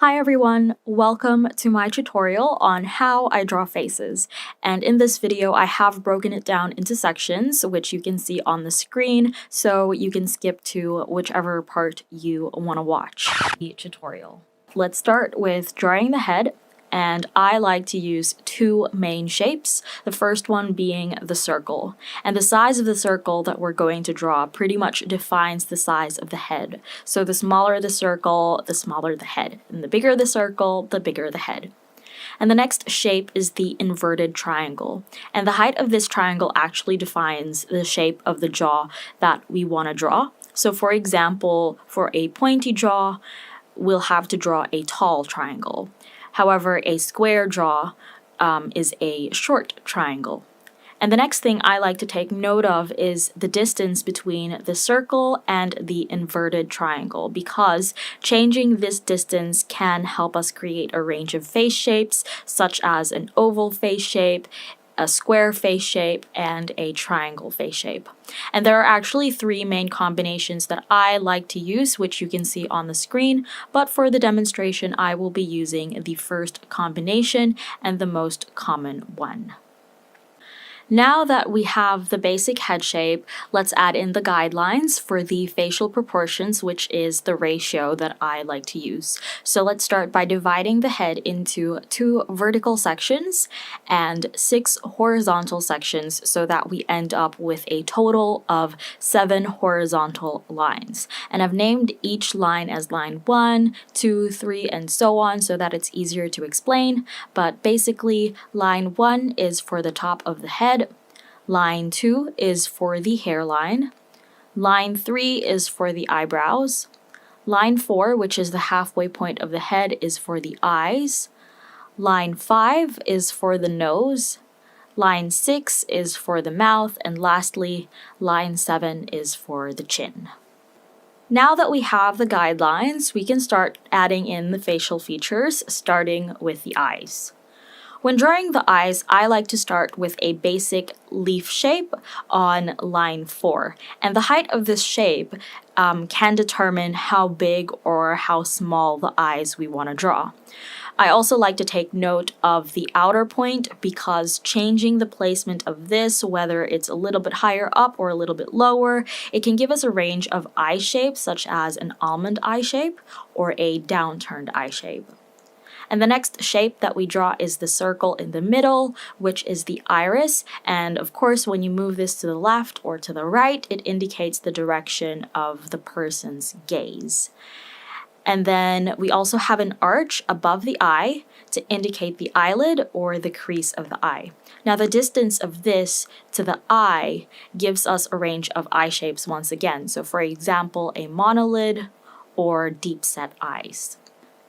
Hi everyone, welcome to my tutorial on how I draw faces. And in this video, I have broken it down into sections, which you can see on the screen, so you can skip to whichever part you want to watch the tutorial. Let's start with drawing the head, and I like to use two main shapes, the first one being the circle. And the size of the circle that we're going to draw pretty much defines the size of the head. So the smaller the circle, the smaller the head. And the bigger the circle, the bigger the head. And the next shape is the inverted triangle. And the height of this triangle actually defines the shape of the jaw that we want to draw. So for example, for a pointy jaw, we'll have to draw a tall triangle. However, a square jaw is a short triangle. And the next thing I like to take note of is the distance between the circle and the inverted triangle, because changing this distance can help us create a range of face shapes, such as an oval face shape, a square face shape, and a triangle face shape. And there are actually three main combinations that I like to use, which you can see on the screen, but for the demonstration I will be using the first combination and the most common one. Now that we have the basic head shape, let's add in the guidelines for the facial proportions, which is the ratio that I like to use. So let's start by dividing the head into 2 vertical sections and 6 horizontal sections so that we end up with a total of 7 horizontal lines. And I've named each line as line 1, 2, 3, and so on so that it's easier to explain. But basically, line 1 is for the top of the head. Line 2 is for the hairline. Line 3 is for the eyebrows. Line 4, which is the halfway point of the head, is for the eyes. Line 5 is for the nose. Line 6 is for the mouth. And lastly, line 7 is for the chin. Now that we have the guidelines, we can start adding in the facial features, starting with the eyes. When drawing the eyes, I like to start with a basic leaf shape on line 4. And the height of this shape can determine how big or how small the eyes we want to draw. I also like to take note of the outer point because changing the placement of this, whether it's a little bit higher up or a little bit lower, it can give us a range of eye shapes such as an almond eye shape or a downturned eye shape. And the next shape that we draw is the circle in the middle, which is the iris. And of course, when you move this to the left or to the right, it indicates the direction of the person's gaze. And then we also have an arch above the eye to indicate the eyelid or the crease of the eye. Now, the distance of this to the eye gives us a range of eye shapes once again. So for example, a monolid or deep-set eyes.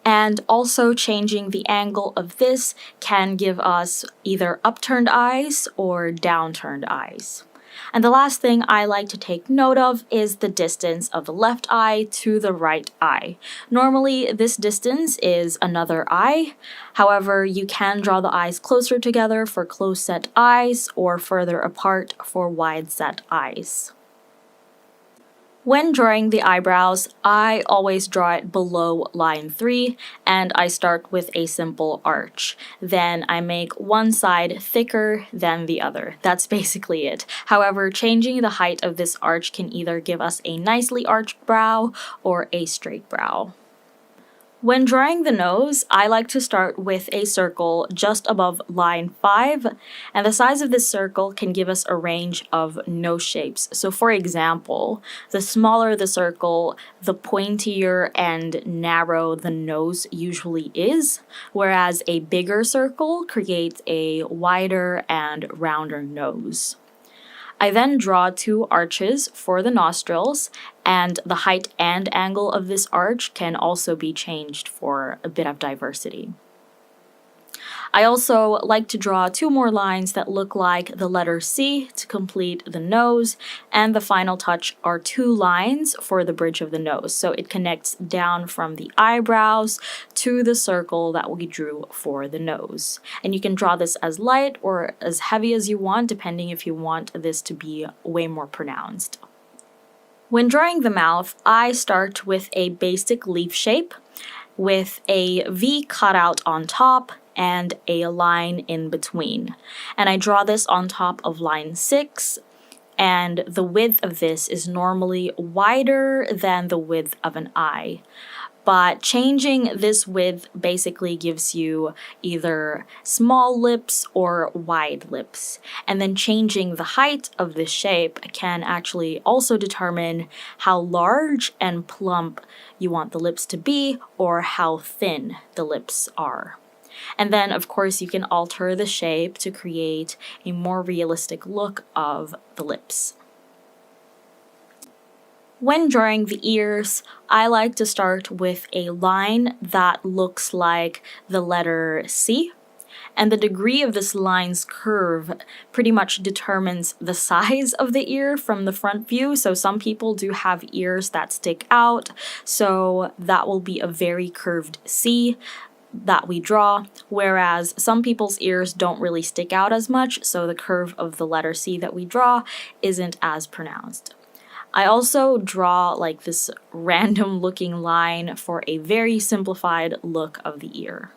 And also changing the angle of this can give us either upturned eyes or downturned eyes. And the last thing I like to take note of is the distance of the left eye to the right eye. Normally, this distance is another eye. However, you can draw the eyes closer together for close-set eyes or further apart for wide-set eyes. When drawing the eyebrows, I always draw it below line 3, and I start with a simple arch. Then I make one side thicker than the other. That's basically it. However, changing the height of this arch can either give us a nicely arched brow or a straight brow. When drawing the nose, I like to start with a circle just above line 5, and the size of this circle can give us a range of nose shapes. So for example, the smaller the circle, the pointier and narrow the nose usually is, whereas a bigger circle creates a wider and rounder nose. I then draw 2 arches for the nostrils, and the height and angle of this arch can also be changed for a bit of diversity. I also like to draw 2 more lines that look like the letter C to complete the nose, and the final touch are 2 lines for the bridge of the nose, so it connects down from the eyebrows to the circle that we drew for the nose. And you can draw this as light or as heavy as you want, depending if you want this to be way more pronounced. When drawing the mouth, I start with a basic leaf shape, with a V cutout on top and a line in between. And I draw this on top of line 6, and the width of this is normally wider than the width of an eye. But changing this width basically gives you either small lips or wide lips. And then changing the height of this shape can actually also determine how large and plump you want the lips to be or how thin the lips are. And then, of course, you can alter the shape to create a more realistic look of the lips. When drawing the ears, I like to start with a line that looks like the letter C, and the degree of this line's curve pretty much determines the size of the ear from the front view. So some people do have ears that stick out, so that will be a very curved C that we draw, whereas some people's ears don't really stick out as much, so the curve of the letter C that we draw isn't as pronounced. I also draw like this random looking line for a very simplified look of the ear.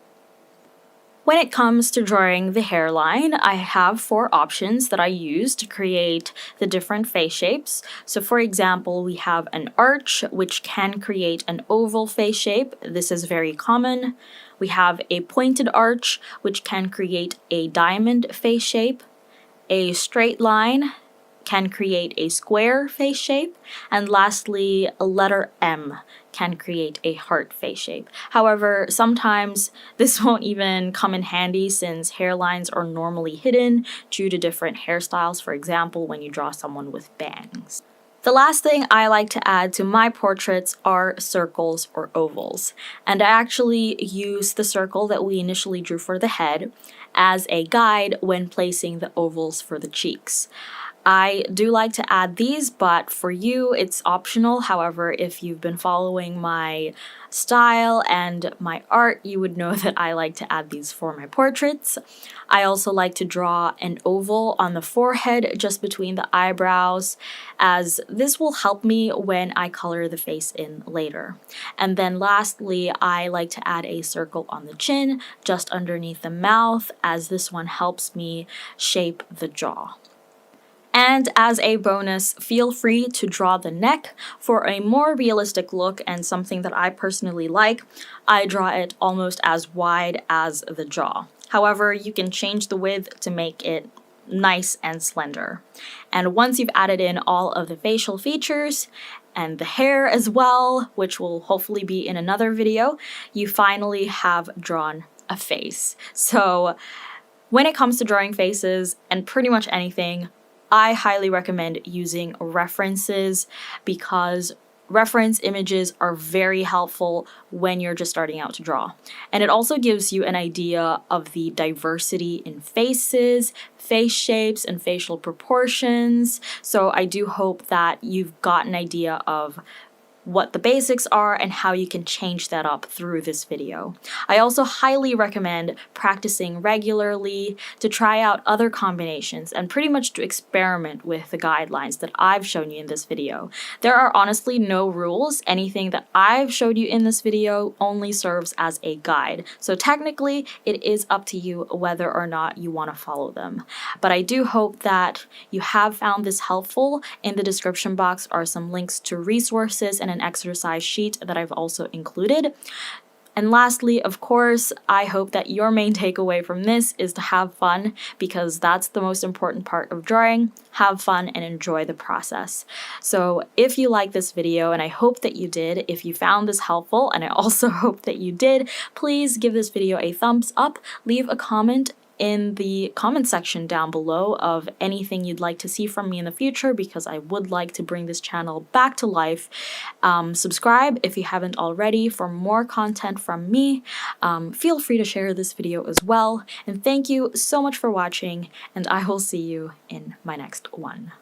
When it comes to drawing the hairline, I have 4 options that I use to create the different face shapes. So for example, we have an arch, which can create an oval face shape. This is very common. We have a pointed arch, which can create a diamond face shape. A straight line can create a square face shape, and lastly, a letter M can create a heart face shape. However, sometimes this won't even come in handy since hairlines are normally hidden due to different hairstyles, for example, when you draw someone with bangs. The last thing I like to add to my portraits are circles or ovals, and I actually use the circle that we initially drew for the head as a guide when placing the ovals for the cheeks. I do like to add these, but for you, it's optional. However, if you've been following my style and my art, you would know that I like to add these for my portraits. I also like to draw an oval on the forehead just between the eyebrows, as this will help me when I color the face in later. And then lastly, I like to add a circle on the chin just underneath the mouth, as this one helps me shape the jaw. And as a bonus, feel free to draw the neck. For a more realistic look and something that I personally like, I draw it almost as wide as the jaw. However, you can change the width to make it nice and slender. And once you've added in all of the facial features and the hair as well, which will hopefully be in another video, you finally have drawn a face. So when it comes to drawing faces and pretty much anything, I highly recommend using references because reference images are very helpful when you're just starting out to draw. And it also gives you an idea of the diversity in faces, face shapes, and facial proportions. So I do hope that you've got an idea of what the basics are and how you can change that up through this video. I also highly recommend practicing regularly to try out other combinations and pretty much to experiment with the guidelines that I've shown you in this video. There are honestly no rules. Anything that I've showed you in this video only serves as a guide. So technically, it is up to you whether or not you want to follow them. But I do hope that you have found this helpful. In the description box are some links to resources and an exercise sheet that I've also included. And lastly, of course, I hope that your main takeaway from this is to have fun, because that's the most important part of drawing. Have fun and enjoy the process. So if you like this video, and I hope that you did, if you found this helpful, and I also hope that you did, please give this video a thumbs up, leave a comment in the comment section down below of anything you'd like to see from me in the future, because I would like to bring this channel back to life. Subscribe if you haven't already for more content from me. Feel free to share this video as well. And thank you so much for watching, and I will see you in my next one.